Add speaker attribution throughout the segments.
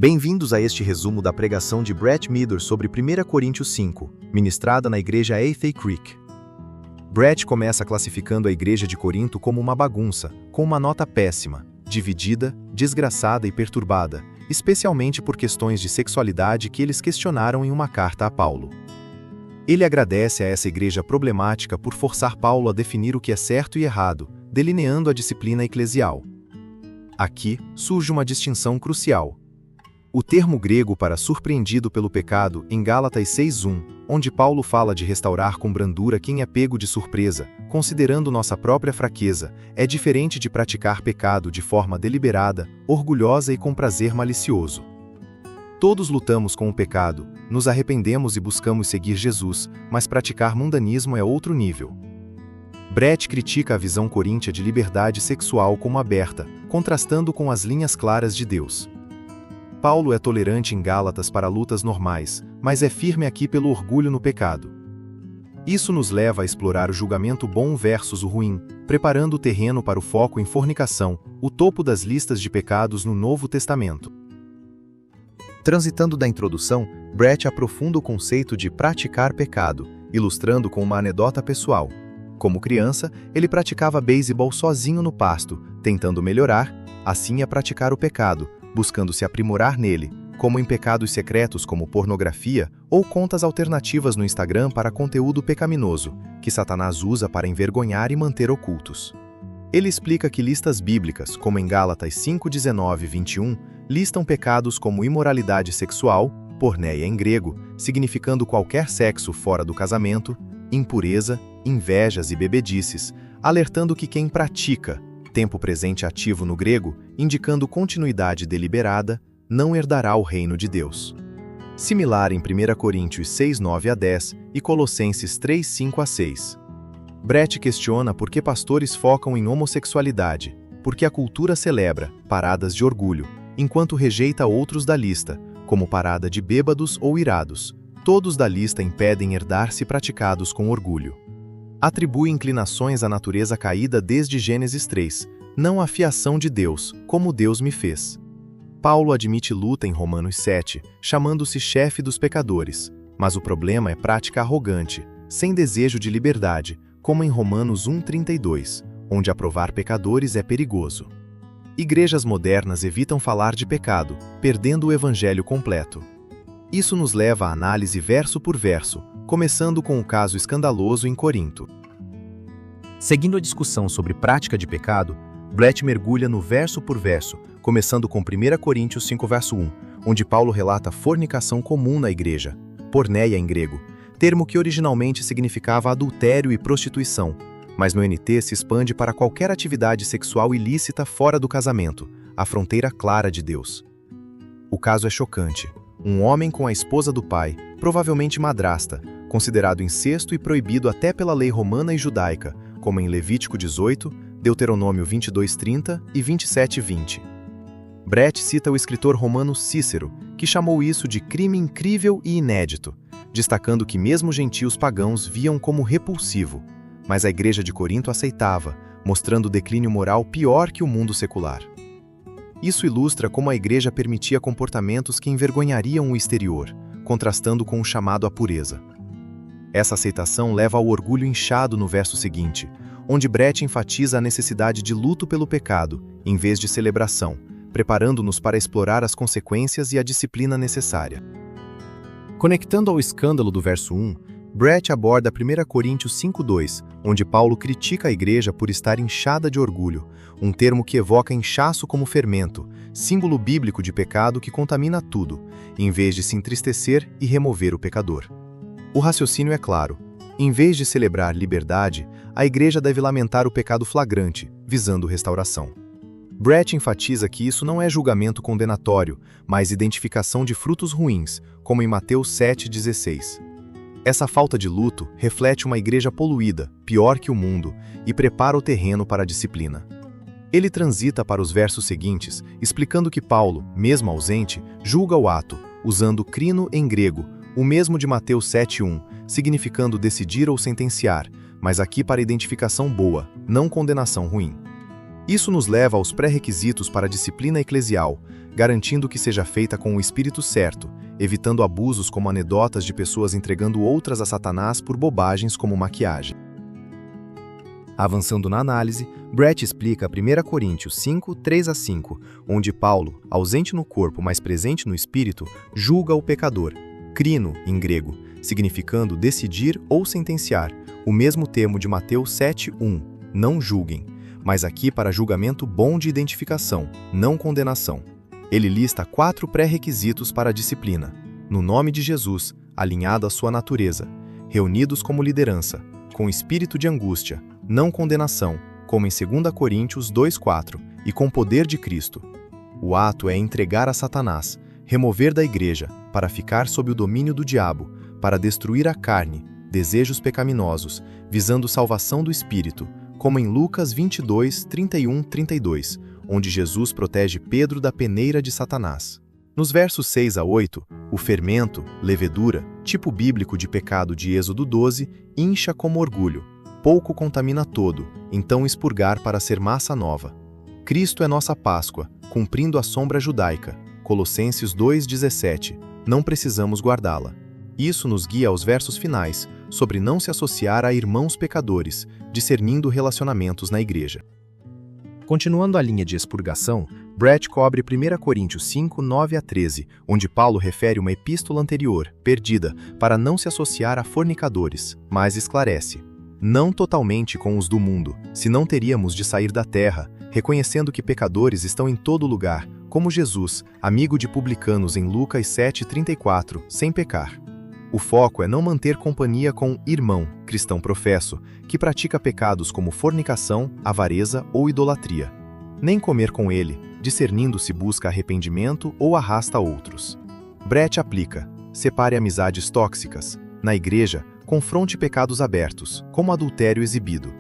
Speaker 1: Bem-vindos a este resumo da pregação de Brett Meador sobre 1 Coríntios 5, ministrada na igreja Athey Creek. Brett começa classificando a igreja de Corinto como uma bagunça, com uma nota péssima, dividida, desgraçada e perturbada, especialmente por questões de sexualidade que eles questionaram em uma carta a Paulo. Ele agradece a essa igreja problemática por forçar Paulo a definir o que é certo e errado, delineando a disciplina eclesial. Aqui surge uma distinção crucial. O termo grego para surpreendido pelo pecado em Gálatas 6:1, onde Paulo fala de restaurar com brandura quem é pego de surpresa, considerando nossa própria fraqueza, é diferente de praticar pecado de forma deliberada, orgulhosa e com prazer malicioso. Todos lutamos com o pecado, nos arrependemos e buscamos seguir Jesus, mas praticar mundanismo é outro nível. Brett critica a visão coríntia de liberdade sexual como aberta, contrastando com as linhas claras de Deus. Paulo é tolerante em Gálatas para lutas normais, mas é firme aqui pelo orgulho no pecado. Isso nos leva a explorar o julgamento bom versus o ruim, preparando o terreno para o foco em fornicação, o topo das listas de pecados no Novo Testamento. Transitando da introdução, Brett aprofunda o conceito de praticar pecado, ilustrando com uma anedota pessoal. Como criança, ele praticava beisebol sozinho no pasto, tentando melhorar, assim a praticar o pecado, buscando se aprimorar nele, como em pecados secretos como pornografia ou contas alternativas no Instagram para conteúdo pecaminoso, que Satanás usa para envergonhar e manter ocultos. Ele explica que listas bíblicas, como em Gálatas 5:19 e 21, listam pecados como imoralidade sexual, porneia em grego, significando qualquer sexo fora do casamento, impureza, invejas e bebedices, alertando que quem pratica, tempo presente ativo no grego, indicando continuidade deliberada, não herdará o reino de Deus. Similar em 1 Coríntios 6:9 a 10 e Colossenses 3:5 a 6. Brett questiona por que pastores focam em homossexualidade, porque a cultura celebra paradas de orgulho, enquanto rejeita outros da lista, como parada de bêbados ou irados. Todos da lista impedem herdar-se praticados com orgulho. Atribui inclinações à natureza caída desde Gênesis 3, não à fiação de Deus, como Deus me fez. Paulo admite luta em Romanos 7, chamando-se chefe dos pecadores, mas o problema é prática arrogante, sem desejo de liberdade, como em Romanos 1:32, onde aprovar pecadores é perigoso. Igrejas modernas evitam falar de pecado, perdendo o evangelho completo. Isso nos leva à análise verso por verso, começando com o caso escandaloso em Corinto. Seguindo a discussão sobre prática de pecado, Brett mergulha no verso por verso, começando com 1 Coríntios 5 verso 1, onde Paulo relata a fornicação comum na igreja, porneia em grego, termo que originalmente significava adultério e prostituição, mas no NT se expande para qualquer atividade sexual ilícita fora do casamento, a fronteira clara de Deus. O caso é chocante. Um homem com a esposa do pai, provavelmente madrasta, considerado incesto e proibido até pela lei romana e judaica, como em Levítico 18, Deuteronômio 22:30 e 27:20. Brett cita o escritor romano Cícero, que chamou isso de crime incrível e inédito, destacando que mesmo gentios pagãos viam como repulsivo, mas a igreja de Corinto aceitava, mostrando o declínio moral pior que o mundo secular. Isso ilustra como a igreja permitia comportamentos que envergonhariam o exterior, contrastando com o chamado à pureza. Essa aceitação leva ao orgulho inchado no verso seguinte, onde Brett enfatiza a necessidade de luto pelo pecado, em vez de celebração, preparando-nos para explorar as consequências e a disciplina necessária. Conectando ao escândalo do verso 1, Brett aborda 1 Coríntios 5:2, onde Paulo critica a igreja por estar inchada de orgulho, um termo que evoca inchaço como fermento, símbolo bíblico de pecado que contamina tudo, em vez de se entristecer e remover o pecador. O raciocínio é claro. Em vez de celebrar liberdade, a igreja deve lamentar o pecado flagrante, visando restauração. Brett enfatiza que isso não é julgamento condenatório, mas identificação de frutos ruins, como em Mateus 7:16. Essa falta de luto reflete uma igreja poluída, pior que o mundo, e prepara o terreno para a disciplina. Ele transita para os versos seguintes, explicando que Paulo, mesmo ausente, julga o ato, usando crino em grego, o mesmo de Mateus 7:1, significando decidir ou sentenciar, mas aqui para identificação boa, não condenação ruim. Isso nos leva aos pré-requisitos para a disciplina eclesial, garantindo que seja feita com o espírito certo, evitando abusos como anedotas de pessoas entregando outras a Satanás por bobagens como maquiagem. Avançando na análise, Brett explica 1 Coríntios 5, 3-5, onde Paulo, ausente no corpo, mas presente no espírito, julga o pecador, crino, em grego, significando decidir ou sentenciar, o mesmo termo de Mateus 7:1, não julguem, mas aqui para julgamento bom de identificação, não condenação. Ele lista 4 pré-requisitos para a disciplina, no nome de Jesus, alinhado à sua natureza, reunidos como liderança, com espírito de angústia, não condenação, como em 2 Coríntios 2:4, e com poder de Cristo. O ato é entregar a Satanás, remover da igreja, para ficar sob o domínio do diabo, para destruir a carne, desejos pecaminosos, visando salvação do espírito, como em Lucas 22, 31-32, onde Jesus protege Pedro da peneira de Satanás. Nos versos 6-8, o fermento, levedura, tipo bíblico de pecado de Êxodo 12, incha como orgulho, pouco contamina todo, então expurgar para ser massa nova. Cristo é nossa Páscoa, cumprindo a sombra judaica, Colossenses 2,17, não precisamos guardá-la. Isso nos guia aos versos finais, sobre não se associar a irmãos pecadores, discernindo relacionamentos na igreja. Continuando a linha de expurgação, Brett cobre 1 Coríntios 5, 9-13, onde Paulo refere uma epístola anterior, perdida, para não se associar a fornicadores, mas esclarece: não totalmente com os do mundo, senão teríamos de sair da terra, reconhecendo que pecadores estão em todo lugar, como Jesus, amigo de publicanos em Lucas 7,34, sem pecar. O foco é não manter companhia com irmão, cristão professo, que pratica pecados como fornicação, avareza ou idolatria. Nem comer com ele, discernindo se busca arrependimento ou arrasta outros. Brett aplica: separe amizades tóxicas. Na igreja, confronte pecados abertos, como adultério exibido.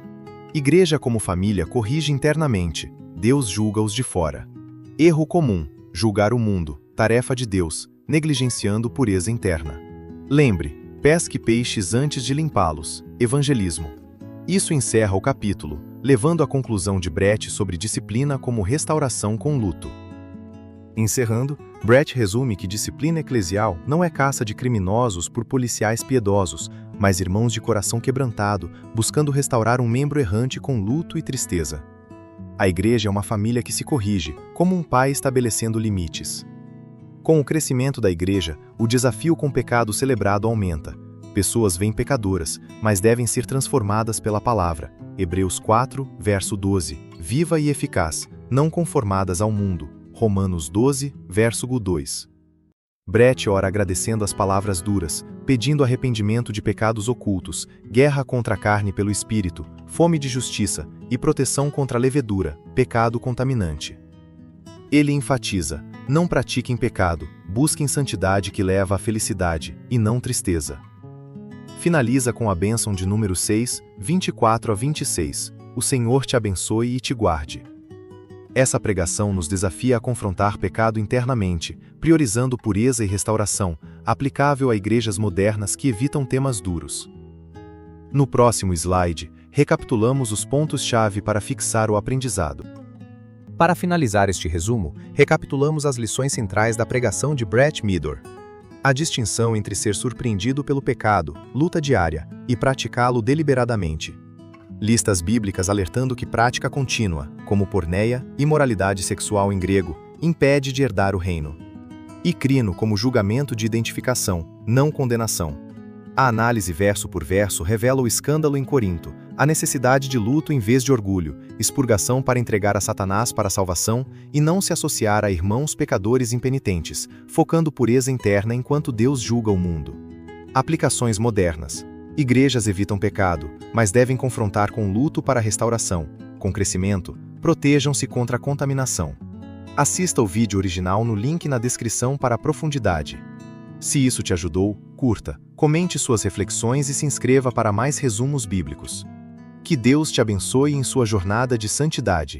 Speaker 1: Igreja como família corrige internamente, Deus julga os de fora. Erro comum: julgar o mundo, tarefa de Deus, negligenciando pureza interna. Lembre, pesque peixes antes de limpá-los, evangelismo. Isso encerra o capítulo, levando à conclusão de Brett sobre disciplina como restauração com luto. Encerrando, Brett resume que disciplina eclesial não é caça de criminosos por policiais piedosos, mas irmãos de coração quebrantado, buscando restaurar um membro errante com luto e tristeza. A igreja é uma família que se corrige, como um pai estabelecendo limites. Com o crescimento da igreja, o desafio com o pecado celebrado aumenta. Pessoas vêm pecadoras, mas devem ser transformadas pela palavra. Hebreus 4, verso 12, viva e eficaz, não conformadas ao mundo. Romanos 12, verso 2. Brett ora agradecendo as palavras duras, pedindo arrependimento de pecados ocultos, guerra contra a carne pelo Espírito, fome de justiça e proteção contra a levedura, pecado contaminante. Ele enfatiza: não pratiquem pecado, busquem santidade que leva à felicidade, e não tristeza. Finaliza com a bênção de número 6, 24-26. O Senhor te abençoe e te guarde. Essa pregação nos desafia a confrontar pecado internamente, priorizando pureza e restauração, aplicável a igrejas modernas que evitam temas duros. No próximo slide, recapitulamos os pontos-chave para fixar o aprendizado. Para finalizar este resumo, recapitulamos as lições centrais da pregação de Brett Meador. A distinção entre ser surpreendido pelo pecado, luta diária, e praticá-lo deliberadamente. Listas bíblicas alertando que prática contínua, como porneia, imoralidade sexual em grego, impede de herdar o reino. E crino como julgamento de identificação, não condenação. A análise verso por verso revela o escândalo em Corinto, a necessidade de luto em vez de orgulho, expurgação para entregar a Satanás para a salvação e não se associar a irmãos pecadores impenitentes, focando pureza interna enquanto Deus julga o mundo. Aplicações modernas. Igrejas evitam pecado, mas devem confrontar com luto para a restauração. Com crescimento, protejam-se contra a contaminação. Assista o vídeo original no link na descrição para a profundidade. Se isso te ajudou, curta, comente suas reflexões e se inscreva para mais resumos bíblicos. Que Deus te abençoe em sua jornada de santidade.